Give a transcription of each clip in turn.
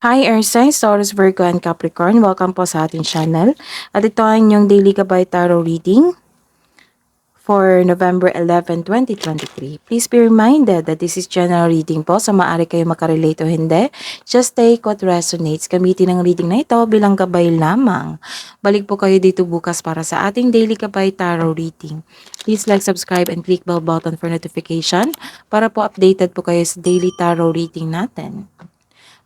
Hi Earth Signs, Taurus, Virgo, and Capricorn. Welcome po sa ating channel. At ito ang inyong Daily Gabay Tarot Reading for November 11, 2023. Please be reminded that this is general reading po, so maaari kayo makarelate o hindi. Just take what resonates. Gamitin ang reading na ito bilang gabay lamang. Balik po kayo dito bukas para sa ating Daily Gabay Tarot Reading. Please like, subscribe, and click bell button for notification para po updated po kayo sa Daily Tarot Reading natin.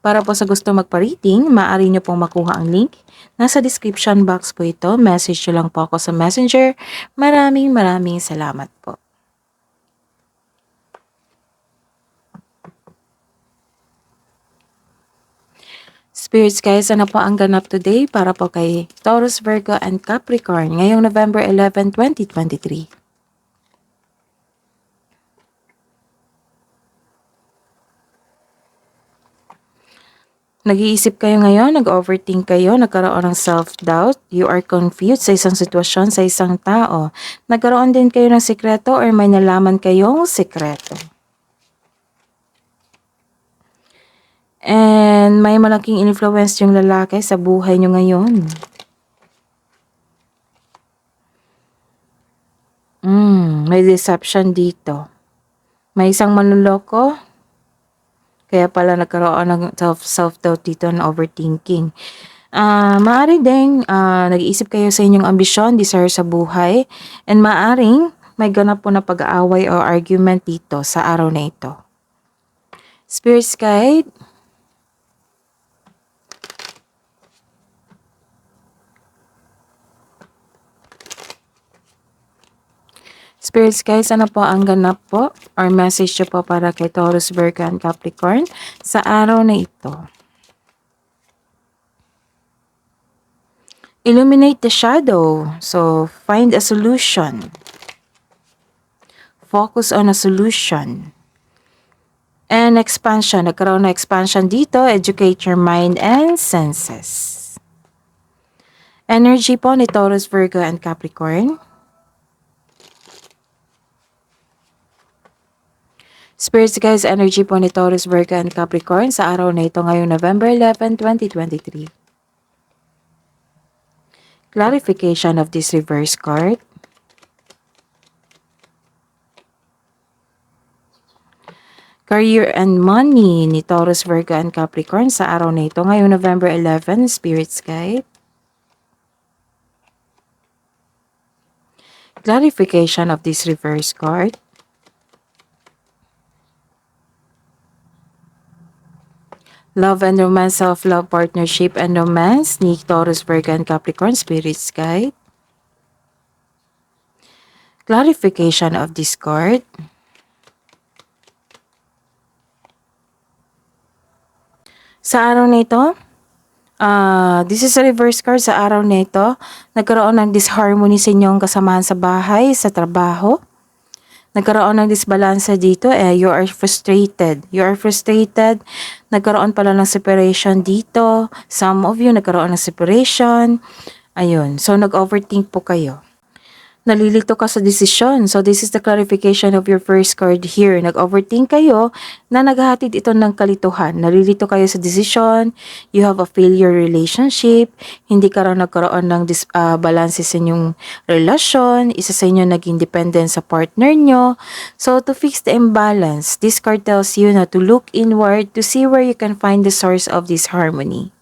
Para po sa gusto magpa-reading, maaari nyo pong makuha ang link. Nasa description box po ito. Message nyo lang po ako sa Messenger. Maraming salamat po. Spirits guys, ano po ang ganap today para po kay Taurus, Virgo, and Capricorn ngayong November 11, 2023? Nag-iisip kayo ngayon, nag-overthink kayo, nagkaroon ng self-doubt, you are confused sa isang sitwasyon, sa isang tao. Nagkaroon din kayo ng sikreto or may nalaman kayong sikreto. And may malaking influence yung lalaki sa buhay nyo ngayon. May deception dito. May isang manloloko. Kaya pala nagkaroon ng self-doubt dito na overthinking. Maaari ding nag-iisip kayo sa inyong ambisyon, desire sa buhay, and maaring may ganap po na pag-aaway o argument dito sa araw na ito. Spirits guide, Spirits guys, ano po ang ganap po or message nyo po para kay Taurus, Virgo, and Capricorn sa araw na ito? Illuminate the shadow. So, find a solution. Focus on a solution. And expansion. Nagkaroon na expansion dito. Educate your mind and senses. Energy po ni Taurus, Virgo, and Capricorn. Spirits guys, energy po ni Taurus, Virgo, and Capricorn sa araw na ito ngayong November 11, 2023. Clarification of this reverse card. Career and money ni Taurus, Virgo, and Capricorn sa araw na ito ngayong November 11, Spirits guide. Clarification of this reverse card. Love and romance, self-love, partnership, and romance ni Taurus, Virgo, and Capricorn, Spirits guide. Clarification of this card. Sa araw na ito, this is a reverse card. Sa araw na ito, nagkaroon ng disharmony sa inyong kasamahan sa bahay, sa trabaho. Nagkaroon ng disbalansa dito, you are frustrated. You are frustrated. Nagkaroon pala ng separation dito. Some of you nagkaroon ng separation. Ayun. So, nag-overthink po kayo. Nalilito ka sa desisyon. So, this is the clarification of your first card here. Nag-overthink kayo na naghahatid ito ng kalituhan. Nalilito kayo sa desisyon. You have a failure relationship. Hindi ka raw nagkaroon ng balance sa inyong relasyon. Isa sa inyo naging dependent sa partner nyo. So, to fix the imbalance, this card tells you na to look inward to see where you can find the source of this harmony.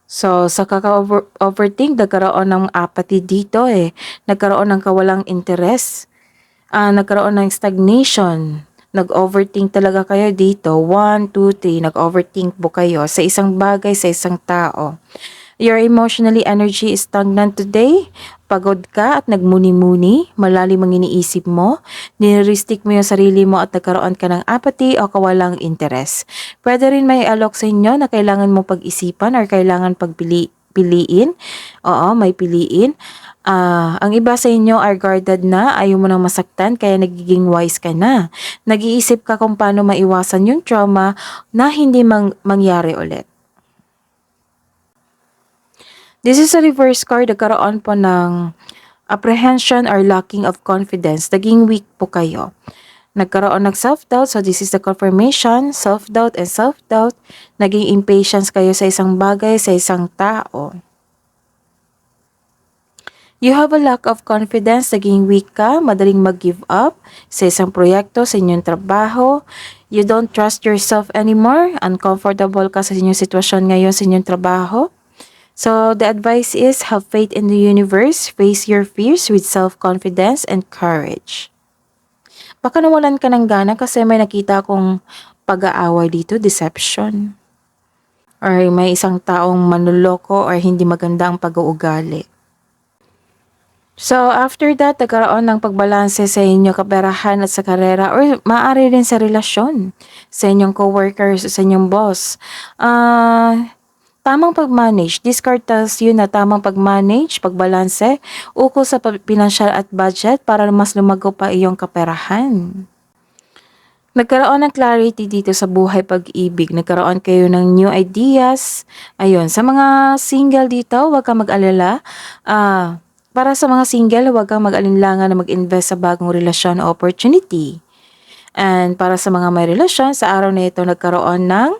So, sa kaka-overthink, nagkaroon ng apathy dito Nagkaroon ng kawalang interes. Nagkaroon ng stagnation. Nag-overthink talaga kayo dito. 1, 2, 3. Nag-overthink po kayo sa isang bagay, sa isang tao. Your emotionally energy is stagnant today. Pagod ka at nagmuni-muni, malalim ang iniisip mo, nirestrict mo yung sarili mo at nagkaroon ka ng apathy o kawalang interes. Pwede rin may alok sa inyo na kailangan mo pag-isipan or kailangan piliin. Oo, may piliin. Ang iba sa inyo are guarded na, ayaw mo nang masaktan kaya nagiging wise ka na. Nag-iisip ka kung paano maiwasan yung trauma na hindi mangyari ulit. This is a reverse card. Nagkaroon po ng apprehension or lacking of confidence. Naging weak po kayo. Nagkaroon ng self-doubt. So this is the confirmation, self-doubt and self-doubt. Naging impatience kayo sa isang bagay, sa isang tao. You have a lack of confidence, naging weak ka, madaling mag-give up sa isang proyekto, sa inyong trabaho. You don't trust yourself anymore, uncomfortable ka sa inyong sitwasyon ngayon sa inyong trabaho. So the advice is have faith in the universe, face your fears with self-confidence and courage. Baka nawalan ka ng gana kasi may nakita akong pag-aaway dito, deception. Or may isang taong manloloko or hindi maganda ang pag-uugali. So, after that, nagkaroon ng pagbalanse sa inyong kaperahan at sa karera or maaari rin sa relasyon sa inyong coworkers, sa inyong boss. Tamang pag-manage. This card tells you na tamang pag-manage, pagbalanse, ukol sa pinansyal at budget para mas lumago pa iyong kaperahan. Nagkaroon ng clarity dito sa buhay pag-ibig. Nagkaroon kayo ng new ideas. Ayun, sa mga single dito, huwag kang mag-alala. Para sa mga single, huwag kang mag-alinlangan na mag-invest sa bagong relasyon o opportunity. And para sa mga may relasyon, sa araw na ito nagkaroon ng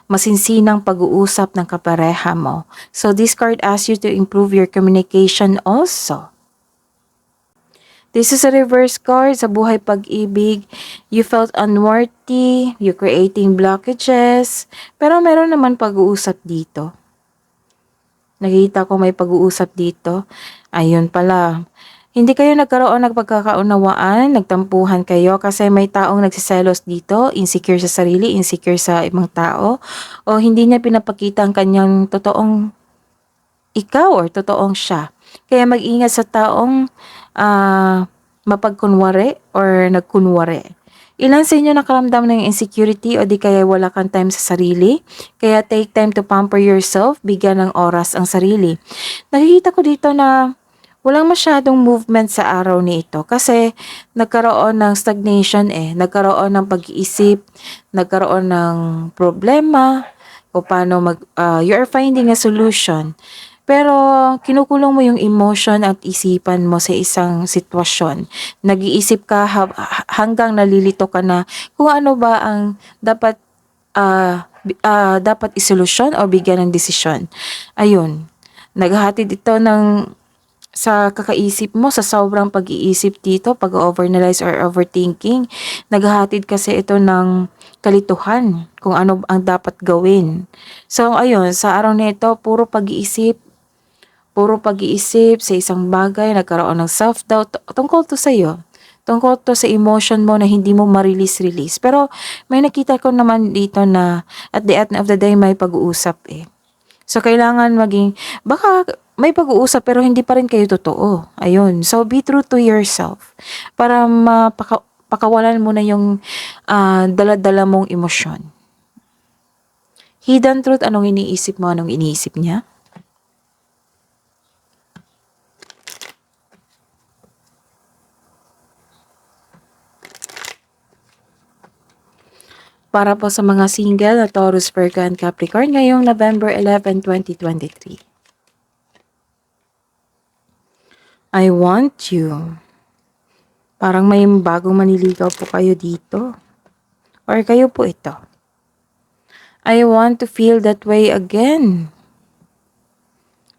masinsinang pag-uusap ng kapareha mo. So this card asks you to improve your communication also. This is a reverse card sa buhay pag-ibig. You felt unworthy, you're creating blockages, pero meron naman pag-uusap dito. Nakita ko may pag-uusap dito. Ayun pala. Hindi kayo nagkaroon ng pagkakaunawaan, nagtampuhan kayo kasi may taong nagsiselos dito, insecure sa sarili, insecure sa ibang tao, o hindi niya pinapakita ang kanyang totoong ikaw or totoong siya. Kaya mag-ingat sa taong mapagkunwari or nagkunwari. Ilan sa inyo nakaramdam ng insecurity o di kaya wala kang time sa sarili? Kaya take time to pamper yourself, bigyan ng oras ang sarili. Nakikita ko dito na walang masyadong movement sa araw ni ito kasi nagkaroon ng stagnation nagkaroon ng pag-iisip, nagkaroon ng problema o paano you are finding a solution. Pero kinukulong mo yung emotion at isipan mo sa isang sitwasyon. Nag-iisip ka hanggang nalilito ka na kung ano ba ang dapat isolusyon o bigyan ng desisyon. Ayun. Naghahatid ito ng sa kakaisip mo, sa sobrang pag-iisip dito, pag-overanalyze or overthinking, naghahatid kasi ito ng kalituhan kung ano ang dapat gawin. So, ayun, sa araw na ito, puro pag-iisip sa isang bagay, nagkaroon ng self-doubt, tungkol to sa iyo. Tungkol to sa emotion mo na hindi mo ma-release. Pero may nakita ko naman dito na at the end of the day may pag-uusap So, kailangan baka may pag-uusap pero hindi pa rin kayo totoo. Ayun. So, be true to yourself para pakawalan mo na yung dala-dala mong emosyon. Hidden truth, anong iniisip mo, anong iniisip niya? Para po sa mga single na Taurus, Virgo, and Capricorn ngayong November 11, 2023. I want you. Parang may bagong maniligaw po kayo dito. Or kayo po ito. I want to feel that way again.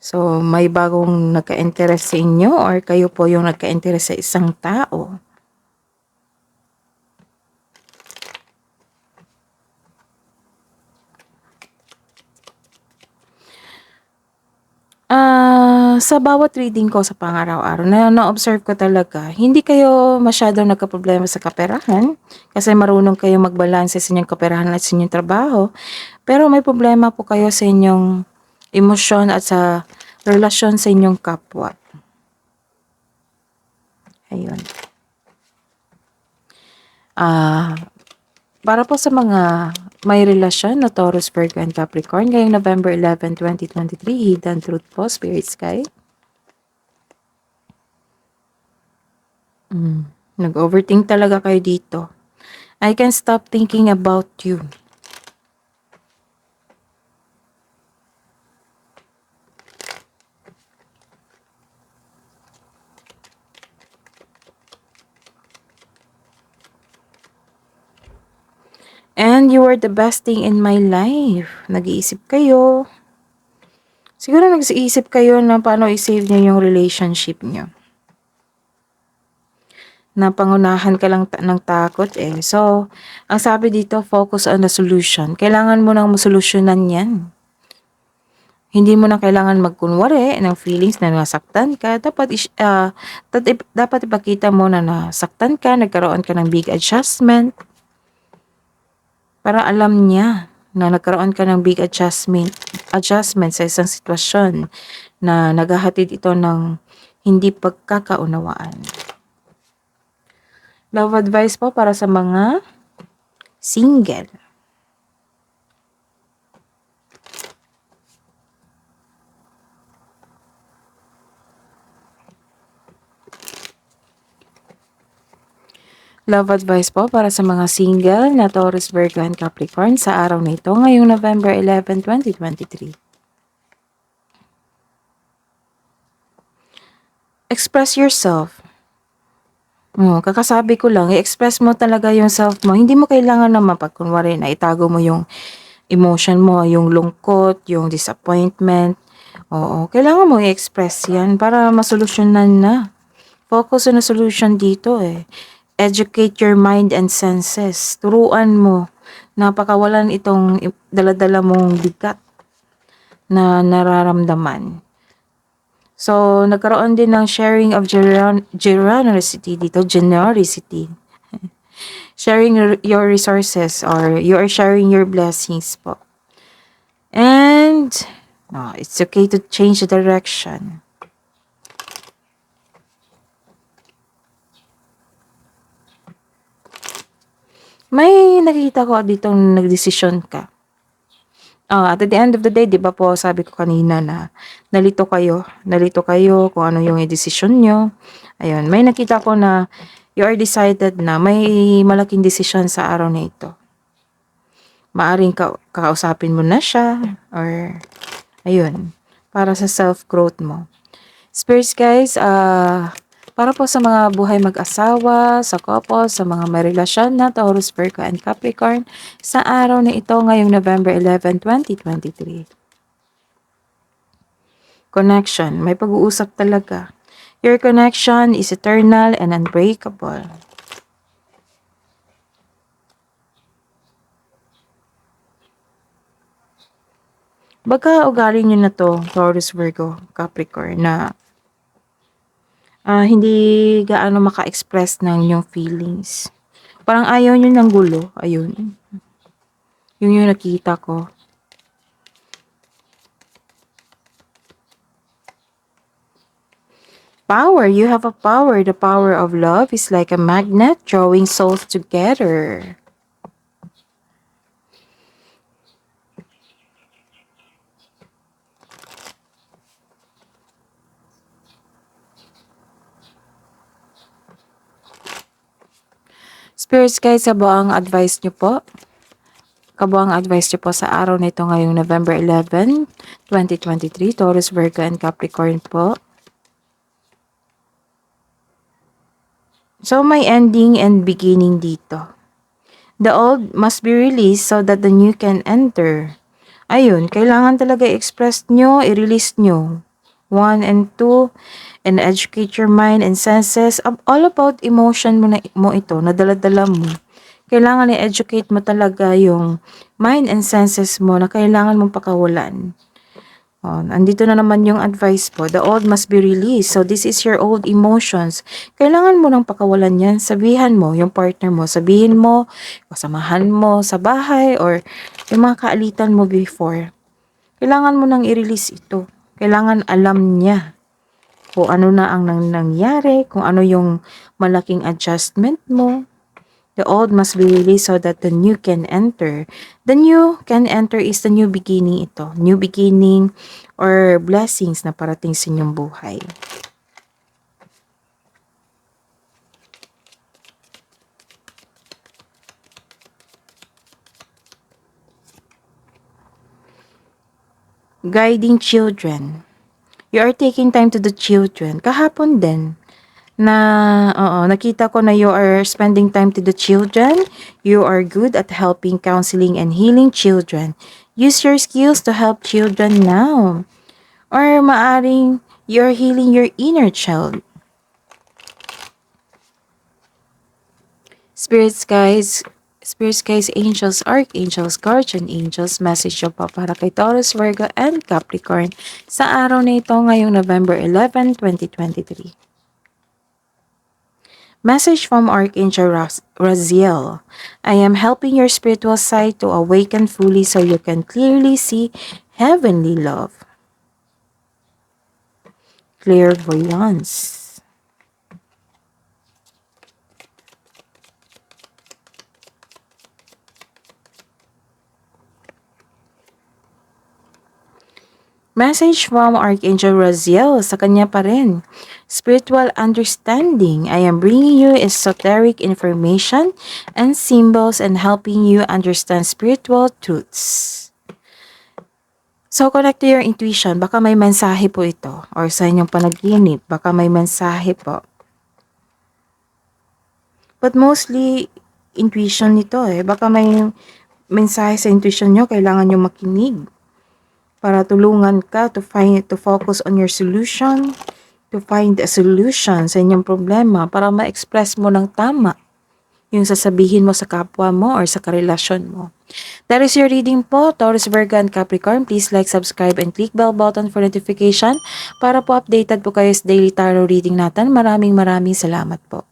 So, may bagong nagka-interest sa inyo or kayo po yung nagka-interest sa isang tao. Sa bawat reading ko sa pang-araw-araw, na-observe ko talaga, hindi kayo masyadong nagkaproblema sa kaperahan kasi marunong kayo magbalanse sa inyong kaperahan at sa inyong trabaho. Pero may problema po kayo sa inyong emosyon at sa relasyon sa inyong kapwa. Ayun. Para po sa mga may relasyon na Taurus, Virgo, and Capricorn ngayong November 11, 2023, Hidden Truth po, Spirit Sky. Nag-overthink talaga kayo dito. I can't stop thinking about you. And you are the best thing in my life. Nag-iisip kayo. Siguro nag-iisip kayo na paano i-save niyo yung relationship niyo. Napangunahan ka lang ng takot eh. So, ang sabi dito, focus on the solution. Kailangan mo nang masolusyonan yan. Hindi mo na kailangan magkunwari ng feelings na nasaktan ka. Dapat ipakita mo na nasaktan ka, nagkaroon ka ng big adjustment. Para alam niya na nagkaroon ka ng big adjustment sa isang sitwasyon na naghahatid ito ng hindi pagkakaunawaan. Love advice po para sa mga single. Love advice po para sa mga single na Taurus, Virgo, and Capricorn sa araw na ito ngayong November 11, 2023. Express yourself. Kakasabi ko lang, i-express mo talaga yung self mo. Hindi mo kailangan naman pagkunwari na itago mo yung emotion mo, yung lungkot, yung disappointment. Oo, kailangan mo i-express yan para masolusyonan na. Focus on a solution dito eh. Educate your mind and senses. Turuan mo na pakawalan itong daladala mong bigat na nararamdaman. So, nagkaroon din ng sharing of generosity dito. Generosity. Sharing your resources or you are sharing your blessings po. And, it's okay to change the direction. May nakikita ko dito nagdesisyon ka. At the end of the day, di ba po, sabi ko kanina na nalito kayo. Nalito kayo kung ano yung desisyon nyo. Ayun, may nakita ko na you are decided na may malaking desisyon sa araw na ito. Maaring kakausapin mo na siya or ayun, para sa self-growth mo. Spirits guys, para po sa mga buhay mag-asawa, sa couple, sa mga may relasyon na Taurus, Virgo, and Capricorn sa araw na ito ngayong November 11, 2023. Connection. May pag-uusap talaga. Your connection is eternal and unbreakable. Baka ugali nyo na to, Taurus, Virgo, Capricorn, na hindi gaano maka-express ng inyong feelings. Parang ayaw nyo ng gulo. Ayun. Yun yung nakita ko. Power. You have a power. The power of love is like a magnet drawing souls together. Spirits guys, kabuang advice nyo po. Kabuang advice nyo po sa araw na ito ngayong November 11, 2023. Taurus, Virgo, and Capricorn po. So, may ending and beginning dito. The old must be released so that the new can enter. Ayun, kailangan talaga i-express nyo, i-release nyo. 1 and 2, and educate your mind and senses. All about emotion mo ito, nadala-dala mo. Kailangan i-educate mo talaga yung mind and senses mo na kailangan mong pakawalan. Andito na naman yung advice po. The old must be released. So, this is your old emotions. Kailangan mo nang pakawalan yan. Sabihan mo, yung partner mo. Sabihin mo, kasamahan mo sa bahay or yung mga kaalitan mo before. Kailangan mo nang i-release ito. Kailangan alam niya kung ano na ang nangyari, kung ano yung malaking adjustment mo. The old must be released so that the new can enter. The new can enter is the new beginning ito. New beginning or blessings na parating sa inyong buhay. Guiding children. You are taking time to the children. Kahapon din, nakita ko na you are spending time to the children. You are good at helping, counseling, and healing children. Use your skills to help children now. Or maaring you're healing your inner child. Spirits, guides, angels, archangels, guardian angels, message nyo pa para kay Taurus, Virgo, and Capricorn sa araw na ito ngayong November 11, 2023. Message from Archangel Raziel. I am helping your spiritual side to awaken fully so you can clearly see heavenly love. Clairvoyance. Message from Archangel Raziel sa kanya pa rin. Spiritual understanding. I am bringing you esoteric information and symbols and helping you understand spiritual truths. So, connect to your intuition. Baka may mensahe po ito. Or sa inyong panaginip, baka may mensahe po. But mostly, intuition nito eh. Baka may mensahe sa intuition nyo, kailangan nyo makinig. Para tulungan ka to focus on your solution, to find a solution sa inyong problema para ma-express mo ng tama yung sasabihin mo sa kapwa mo or sa karelasyon mo. That is your reading po, Taurus, Virgo, and Capricorn. Please like, subscribe, and click bell button for notification para po updated po kayo sa daily tarot reading natin. Maraming salamat po.